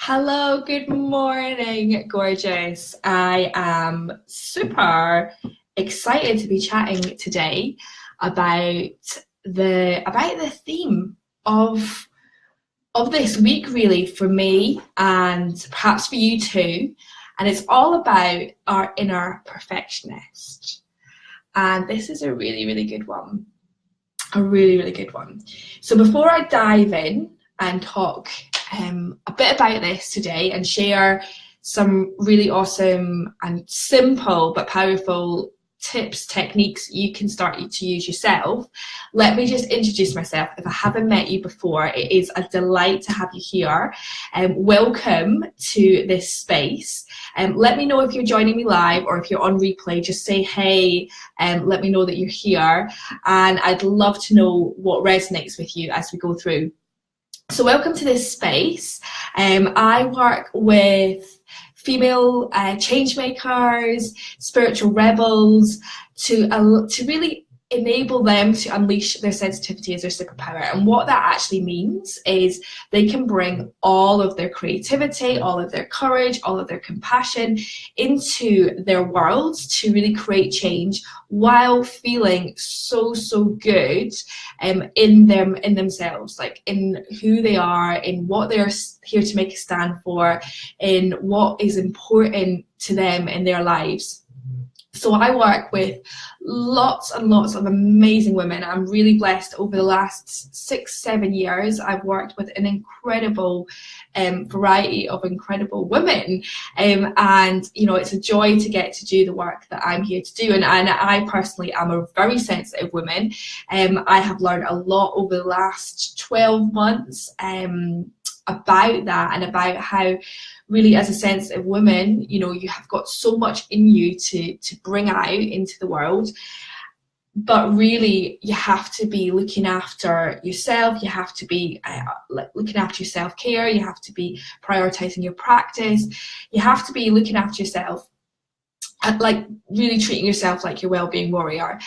Hello, good morning, gorgeous. I am super excited to be chatting today about the theme of this week, really, for me and perhaps for you too. And it's all about our inner perfectionist. And this is a really, really good one. A really, really good one. So before I dive in and talk a bit about this today and share some really awesome and simple but powerful tips, techniques you can start to use yourself, let me just introduce myself. If I haven't met you before, it is a delight to have you here. Welcome to this space. Let me know if you're joining me live or if you're on replay. Just say hey, let me know that you're here, and I'd love to know what resonates with you as we go through. So welcome to this space. I work with female change makers, spiritual rebels, to really enable them to unleash their sensitivity as their superpower. And what that actually means is they can bring all of their creativity, all of their courage, all of their compassion into their worlds to really create change while feeling so good in themselves, like in who they are, in what they're here to make a stand for, in what is important to them in their lives. So I work with lots and lots of amazing women. I'm really blessed. Over the last 6-7 years, I've worked with an incredible variety of incredible women. And, you know, it's a joy to get to do the work that I'm here to do. And I personally am a very sensitive woman. I have learned a lot over the last 12 months about that, and about how really as a sensitive woman, you know, you have got so much in you to bring out into the world, but really you have to be looking after yourself. You have to be looking after your self-care. You have to be prioritizing your practice. You have to be looking after yourself, like really treating yourself like your well-being warrior,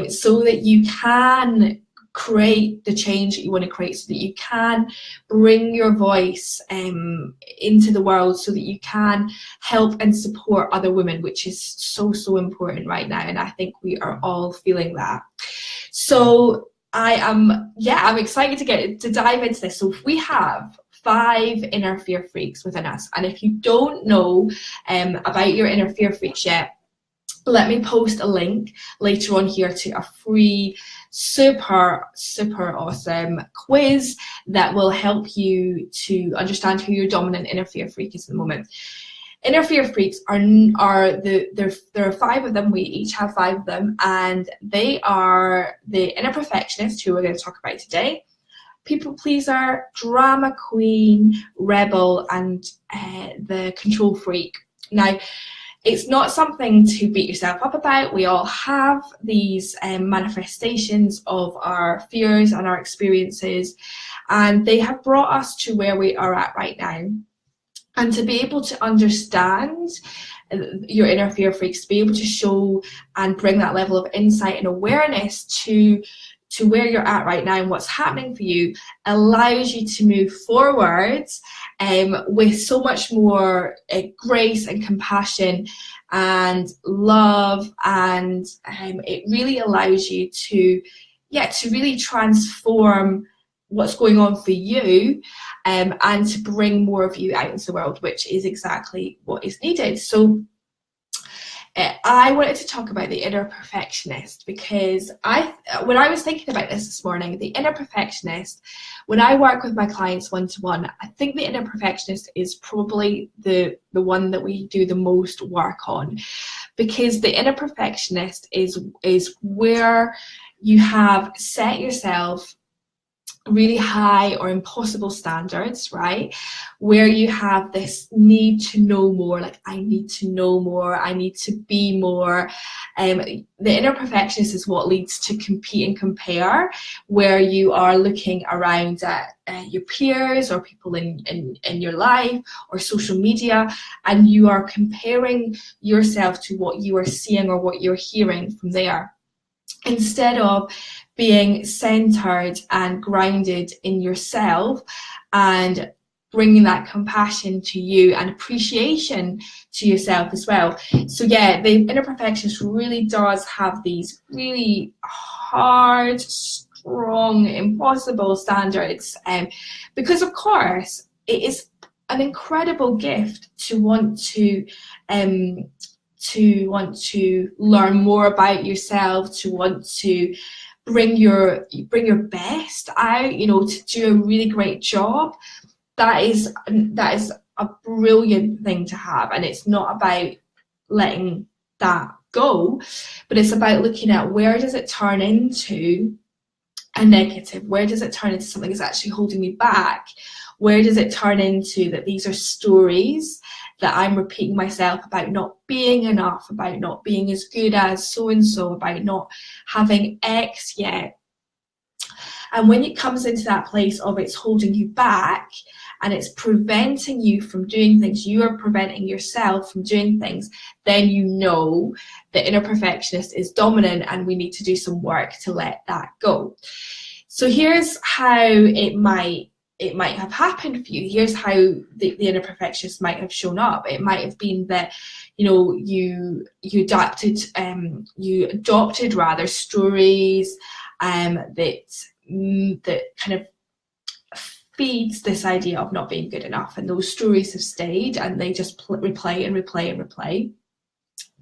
so that you can create the change that you want to create, so that you can bring your voice into the world, so that you can help and support other women, which is so important right now. And I think we are all feeling that. So I'm excited to dive into this. So if we have 5 inner fear freaks within us, and if you don't know about your inner fear freaks yet, let me post a link later on here to a free super awesome quiz that will help you to understand who your dominant inner fear freak is at the moment. Inner fear freaks there are 5 of them. We each have 5 of them, and they are the inner perfectionist, who we're going to talk about today, people pleaser, drama queen, rebel, and the control freak. Now, it's not something to beat yourself up about. We all have these manifestations of our fears and our experiences, and they have brought us to where we are at right now. And to be able to understand your inner fear freaks, to be able to show and bring that level of insight and awareness to where you're at right now and what's happening for you, allows you to move forward with so much more grace and compassion and love, and it really allows you to really transform what's going on for you, and to bring more of you out into the world, which is exactly what is needed. So I wanted to talk about the inner perfectionist, because when I was thinking about this morning, the inner perfectionist, when I work with my clients one-to-one, I think the inner perfectionist is probably the one that we do the most work on, because the inner perfectionist is where you have set yourself really high or impossible standards, right? Where you have this need to know more, like I need to know more, I need to be more. The inner perfectionist is what leads to compete and compare, where you are looking around at your peers or people in your life or social media, and you are comparing yourself to what you are seeing or what you're hearing from there, instead of being centered and grounded in yourself and bringing that compassion to you and appreciation to yourself as well. So yeah, the inner perfectionist really does have these really hard, strong, impossible standards, because of course it is an incredible gift to want to learn more about yourself, to want to bring your best out, you know, to do a really great job. That is a brilliant thing to have, and it's not about letting that go, but it's about looking at where does it turn into a negative, where does it turn into something that's actually holding me back, where does it turn into that these are stories that I'm repeating myself about not being enough, about not being as good as so-and-so, about not having X yet. And when it comes into that place of it's holding you back and it's preventing you from doing things, you are preventing yourself from doing things, then you know the inner perfectionist is dominant and we need to do some work to let that go. So here's how it might have happened for you. Here's how the inner perfectionist might have shown up. It might have been that, you know, you adopted rather stories that kind of feeds this idea of not being good enough, and those stories have stayed and they just replay and replay and replay.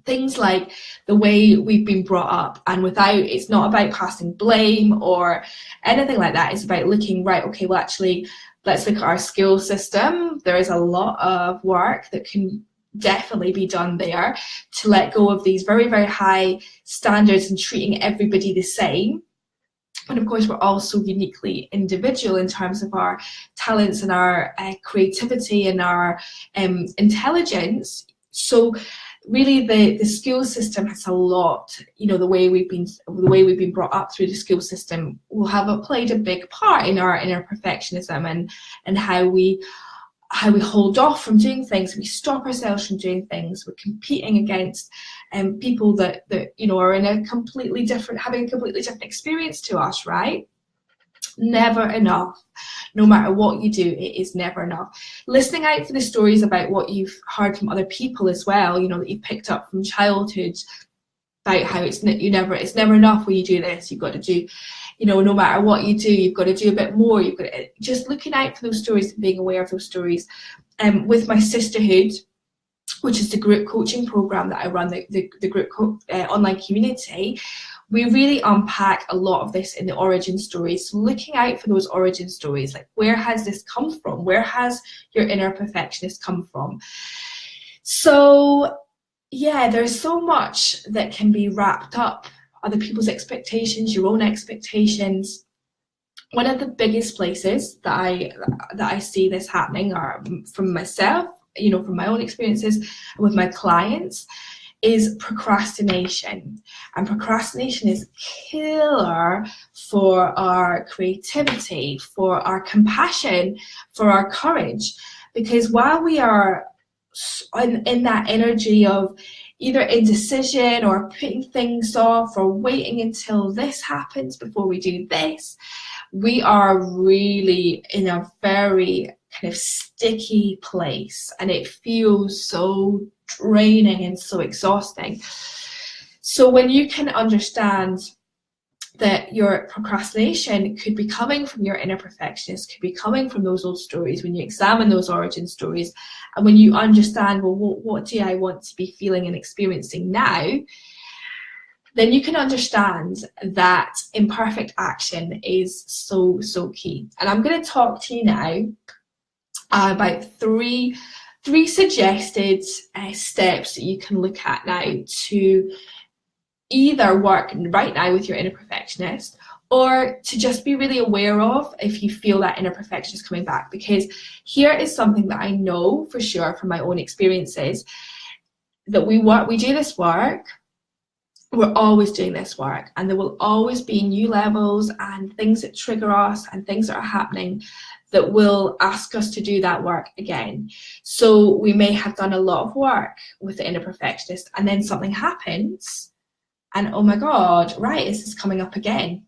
Things like the way we've been brought up, and it's not about passing blame or anything like that. It's about looking, right, okay, well actually let's look at our school system. There is a lot of work that can definitely be done there to let go of these very, very high standards and treating everybody the same. And of course, we're also uniquely individual in terms of our talents and our creativity and our intelligence. So really the school system has a lot, you know, the way we've been brought up through the school system will have played a big part in our inner perfectionism and how we hold off from doing things. We stop ourselves from doing things. We're competing against people that you know are having a completely different experience to us, right? Never enough. No matter what you do, it is never enough. Listening out for the stories about what you've heard from other people as well, you know, that you've picked up from childhood about how it's never enough when you do this. You've got to do, you know, no matter what you do, you've got to do a bit more. You've got to, just looking out for those stories and being aware of those stories. With my sisterhood, which is the group coaching program that I run, the group online community, we really unpack a lot of this in the origin stories. So looking out for those origin stories, like where has this come from? Where has your inner perfectionist come from? So yeah, there's so much that can be wrapped up. Other people's expectations, your own expectations. One of the biggest places that I see this happening are from myself, you know, from my own experiences with my clients, is procrastination. And procrastination is killer for our creativity, for our compassion, for our courage. Because while we are in that energy of either indecision or putting things off or waiting until this happens before we do this, we are really in a very kind of sticky place, and it feels so draining and so exhausting. So when you can understand that your procrastination could be coming from your inner perfectionist, could be coming from those old stories, when you examine those origin stories, and when you understand, well, what do I want to be feeling and experiencing now, then you can understand that imperfect action is so, so key. And I'm going to talk to you now about three suggested steps that you can look at now to either work right now with your inner perfectionist, or to just be really aware of if you feel that inner perfectionist coming back. Because here is something that I know for sure from my own experiences, that we do this work, we're always doing this work, and there will always be new levels and things that trigger us and things that are happening that will ask us to do that work again. So we may have done a lot of work with the inner perfectionist, and then something happens and, oh my God, right, is this coming up again?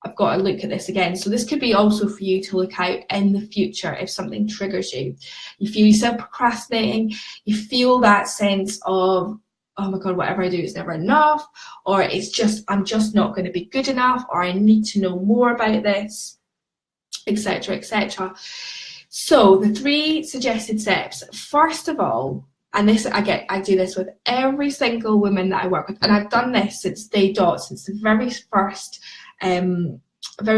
I've got to look at this again. So this could be also for you to look out in the future if something triggers you. You feel yourself procrastinating, you feel that sense of, oh my God, whatever I do is never enough, or it's just, I'm just not going to be good enough, or I need to know more about this, etc., etc. So the 3 suggested steps. First of all, and this I do this with every single woman that I work with, and I've done this since day dot, since the very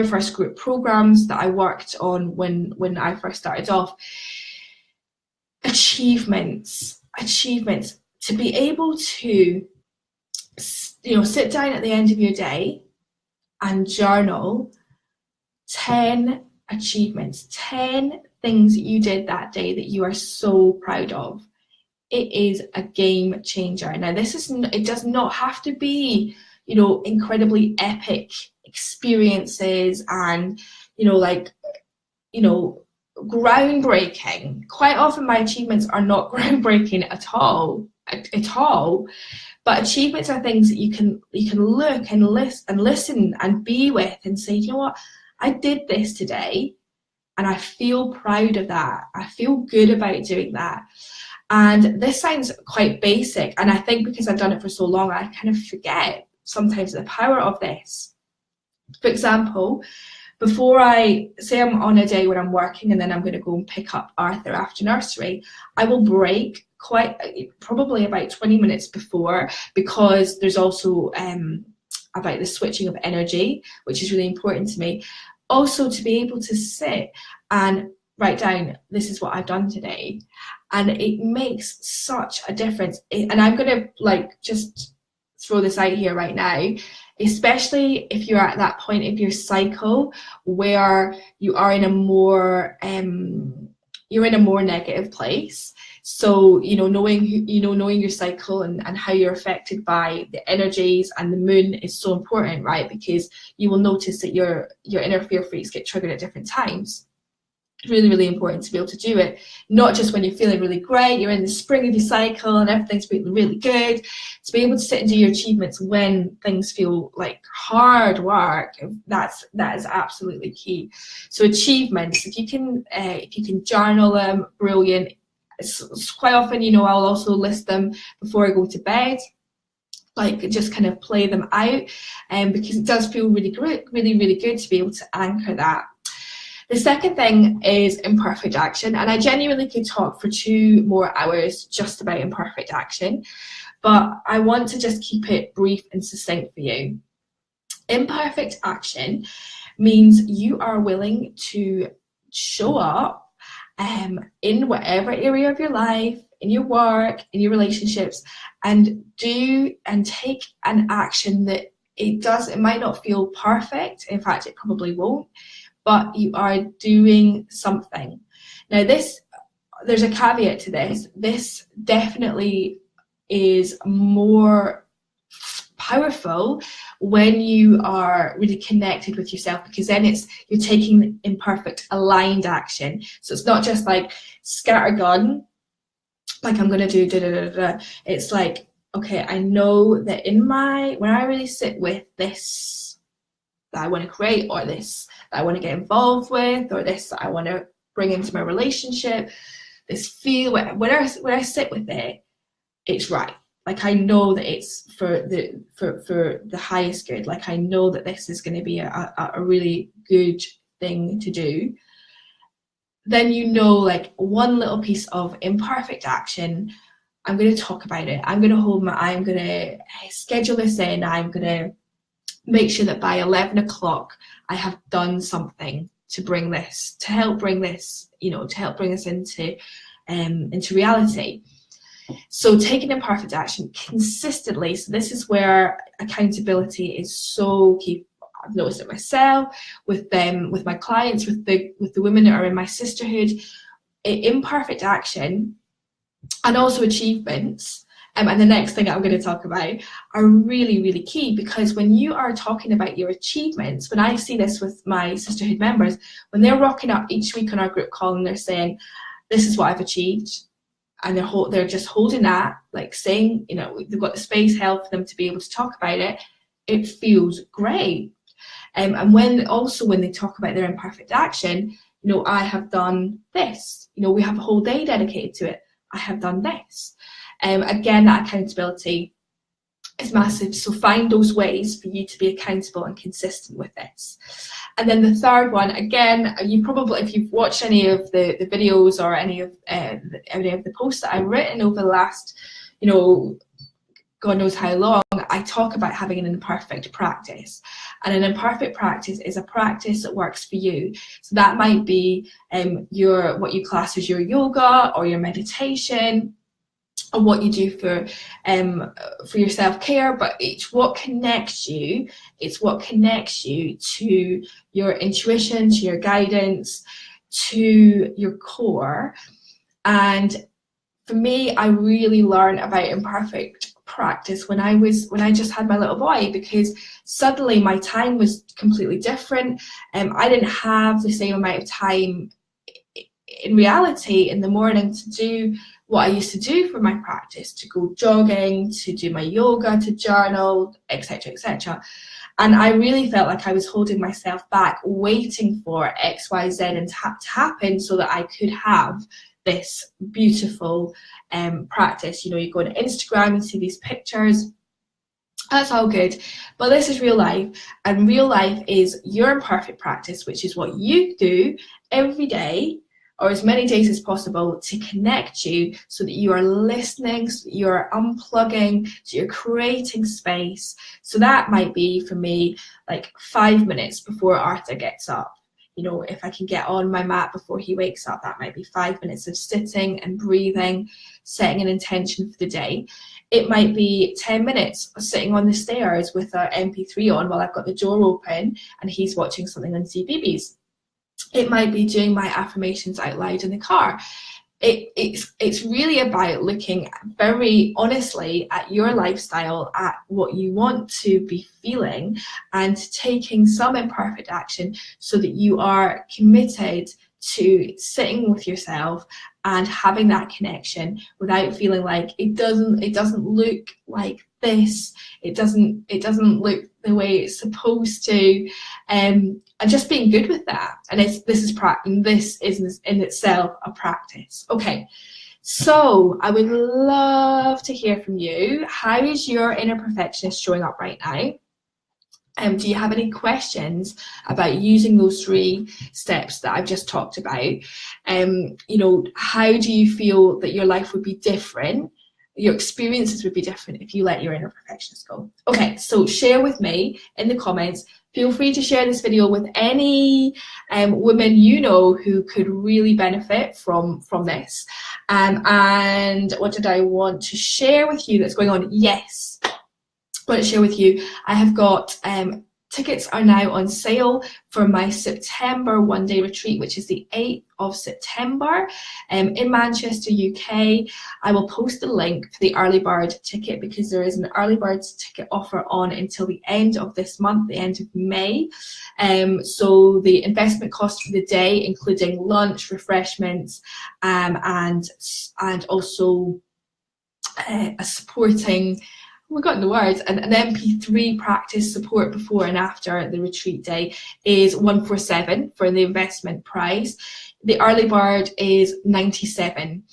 first group programs that I worked on when I first started off. Achievements. To be able to, sit down at the end of your day and journal 10 achievements, 10 things that you did that day that you are so proud of. It is a game changer. Now, it does not have to be, incredibly epic experiences and, groundbreaking. Quite often my achievements are not groundbreaking at all. But achievements are things that you can look and listen and be with and say, you know what, I did this today and I feel proud of that. I feel good about doing that. And this sounds quite basic, and I think because I've done it for so long, I kind of forget sometimes the power of this. For example, before I say I'm on a day when I'm working and then I'm going to go and pick up Arthur after nursery, I will break probably about 20 minutes before, because there's also about the switching of energy, which is really important to me. Also, to be able to sit and write down, this is what I've done today, and it makes such a difference. And I'm going to just throw this out here right now, especially if you're at that point of your cycle where you are in a more negative place. So, knowing your cycle and how you're affected by the energies and the moon is so important, right? Because you will notice that your inner fear freaks get triggered at different times. Really, really important to be able to do it, not just when you're feeling really great, you're in the spring of your cycle and everything's feeling really good. To be able to sit and do your achievements when things feel like hard work, that is absolutely key. So achievements, if you can journal them, brilliant. It's quite often, I'll also list them before I go to bed, just kind of play them out, because it does feel really great, really, really good to be able to anchor that. The second thing is imperfect action, and I genuinely could talk for 2 more hours just about imperfect action, but I want to just keep it brief and succinct for you. Imperfect action means you are willing to show up in whatever area of your life, in your work, in your relationships, and do and take an action that it might not feel perfect. In fact, it probably won't, but you are doing something. Now, there's a caveat to this. This definitely is more powerful when you are really connected with yourself, because then you're taking imperfect aligned action. So it's not just like scattergun, like I'm going to do da da da da. It's like, okay, I know that when I really sit with this that I want to create, or this that I want to get involved with, or this that I want to bring into my relationship, this feel, when I sit with it, it's right. Like, I know that it's for the highest good. Like, I know that this is going to be a really good thing to do. Then like one little piece of imperfect action, I'm going to talk about it. I'm going to schedule this in. I'm going to make sure that by 11 o'clock I have done something to help bring this into reality. So taking imperfect action consistently. So this is where accountability is so key. I've noticed it myself, with my clients, with the women that are in my sisterhood. Imperfect action and also achievements, and the next thing I'm going to talk about, are really, really key, because when you are talking about your achievements, when I see this with my sisterhood members, when they're rocking up each week on our group call and they're saying, this is what I've achieved, and they're just holding that, like saying, they've got the space held for them to be able to talk about it, it feels great. And when they talk about their imperfect action, I have done this. We have a whole day dedicated to it. I have done this. Again, that accountability is massive. So find those ways for you to be accountable and consistent with this. And then the third one, again, you probably, if you've watched any of the videos or any of the posts that I've written over the last, God knows how long, I talk about having an imperfect practice. And an imperfect practice is a practice that works for you. So that might be what you class as your yoga or your meditation, or what you do for your self-care, but it's what connects you. It's what connects you to your intuition, to your guidance, to your core. And for me, I really learned about imperfect practice when I just had my little boy, because suddenly my time was completely different. I didn't have the same amount of time in reality in the morning to do what I used to do for my practice, to go jogging, to do my yoga, to journal, etc., etc. And I really felt like I was holding myself back, waiting for X, Y, Z and to happen so that I could have this beautiful practice. You go on Instagram and see these pictures. That's all good, but this is real life, and real life is your imperfect practice, which is what you do every day, or as many days as possible, to connect you so that you are listening, so that you're unplugging, so you're creating space. So that might be, for me, like 5 minutes before Arthur gets up. If I can get on my mat before he wakes up, that might be 5 minutes of sitting and breathing, setting an intention for the day. It might be 10 minutes of sitting on the stairs with our MP3 on while I've got the door open and he's watching something on CBeebies. It might be doing my affirmations out loud in the car. It's really about looking very honestly at your lifestyle, at what you want to be feeling, and taking some imperfect action so that you are committed to sitting with yourself and having that connection without feeling like it doesn't look like this, it doesn't look the way it's supposed to, and just being good with that. And this is in itself a practice. Okay, so I would love to hear from you. How is your inner perfectionist showing up right now? Do you have any questions about using those 3 steps that I've just talked about? How do you feel that your life would be different? Your experiences would be different if you let your inner perfectionist go. Okay, so share with me in the comments. Feel free to share this video with any women who could really benefit from this. And what did I want to share with you that's going on? Yes. I want to share with you, I have got tickets are now on sale for my September one-day retreat, which is the 8th of September in Manchester, UK. I will post the link for the early bird ticket because there is an early bird ticket offer on until the end of this month, the end of May. So the investment cost for the day, including lunch, refreshments, and also a supporting, we've gotten the words, an MP3 practice support before and after the retreat day is 147 for the investment price. The early bird is 97.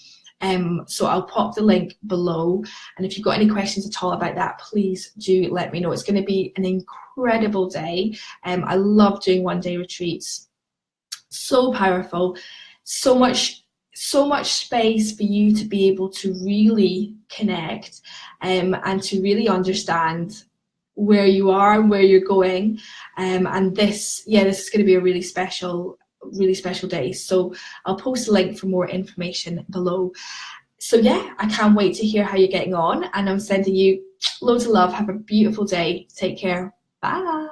So I'll pop the link below, and if you've got any questions at all about that, please do let me know. It's going to be an incredible day. I love doing one-day retreats. So powerful, so much space for you to be able to really connect and to really understand where you are and where you're going, and this is going to be a really special day. So I'll post a link for more information below. So yeah, I can't wait to hear how you're getting on, and I'm sending you loads of love. Have a beautiful day. Take care. Bye.